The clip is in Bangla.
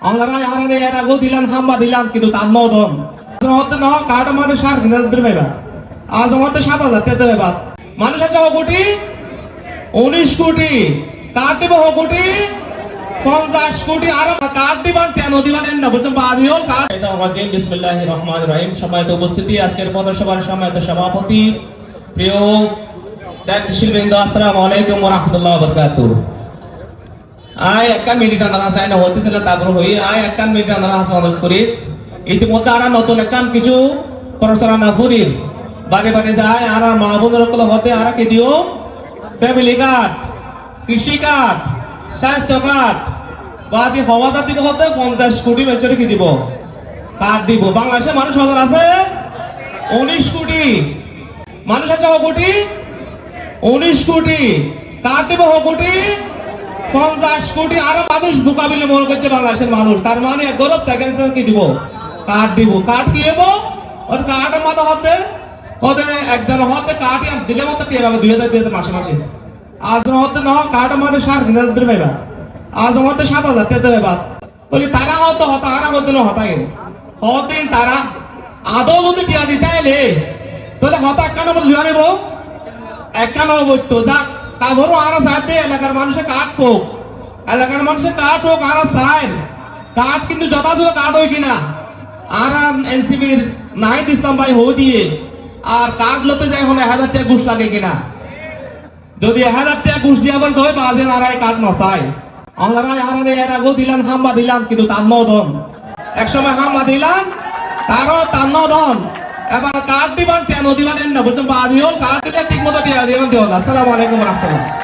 আমরা আরে এরা গো দিলাম হাম্বা দিলাম কিন্তু তার নদন হতে ন কার্ড আমাদের 60,000 পাইবা আজ আমাদের 7,000 টাকা দেবা মানুষ আছে কোটি 19 কোটি কার্ড দেব কোটি 50 কোটি আর কার্ড দিবান কেন দিবান না বুঝছেন বাজিও কার্ড এটা আমাদের বিসমিল্লাহির রহমানির রহিম সম্মানিত উপস্থিতি আজকের পথসভার সম্মানিত সভাপতি প্রিয় দায়িত্বশীল বৃন্দ আসসালামু আলাইকুম ওয়া রাহমাতুল্লাহি ওয়া বারাকাতুহু আয় একটা মিনিট আন্দারা চাই না হতেছিল তারপর হই আয় একটা মিনিট আন্দারা হাসপাতাল করি ইতিমধ্যে আর নতুন একটা কিছু প্রচারণা করি বাড়ি বাড়ি যায় আর মা বোনের কল হতে আর কি দিও ফ্যামিলি কার্ড কৃষি কার্ড স্বাস্থ্য কার্ড বাদি হওয়াটা দিব হতে 50 কোটি বেচরে কি দিব কার্ড দিব বাংলাদেশে মানুষ হাজার আছে 19 কোটি মানুষ আছে কোটি 19 কোটি কার্ড দিব কোটি 50 কোটি আর মানুষ মোকাবিলে মনে করছে বাংলাদেশের মানুষ তার মানে গরব সেকেন্ড কি দিব কার্ড দিব কার্ড কি দেব ওর কার্ডের মাথা হতে ওদের একজন হতে কার্ড দিলে মতো কি হবে 2000 দিতে মাসে মাসে আজ হতে না কার্ডের মাঝে 60,000 পাইবা আজ আমাদের 7,000 টাকা দেবা তাহলে তারা হতো হতা আর হতে না হতা গেলে হতে তারা আদৌ যদি টিয়া দিতে আইলে তাহলে হতা কেন লিয়া নেব একখানা বলতো যাক তারপরও আরো চাইতে এলাকার মানুষের কাঠ হোক এলাকার মানুষের কাঠ হোক আরো চায় কাঠ কিন্তু যথাযথ কাঠ হয় কিনা আর এনসিপির নাহিদ ইসলাম ভাই হো দিয়ে আর কাঠ লতে যায় হলে 1000 টাকা ঘুষ লাগে কিনা যদি 1000 টাকা ঘুষ দিয়ে আবার ধরে বাজে আর কাঠ নসায় আমরা আরে এরা গো দিলাম হাম্বা দিলাম কিন্তু তার নদন একসময় হাম্বা দিলাম তারও তার নদন এবার কার্ড দিবান কেন দিবান না বুঝছেন বাজিও কার্ড দিলে ঠিক মতো দিয়ে দিবান দিও না আসসালামু আলাইকুম ওয়া রাহমাতুল্লাহ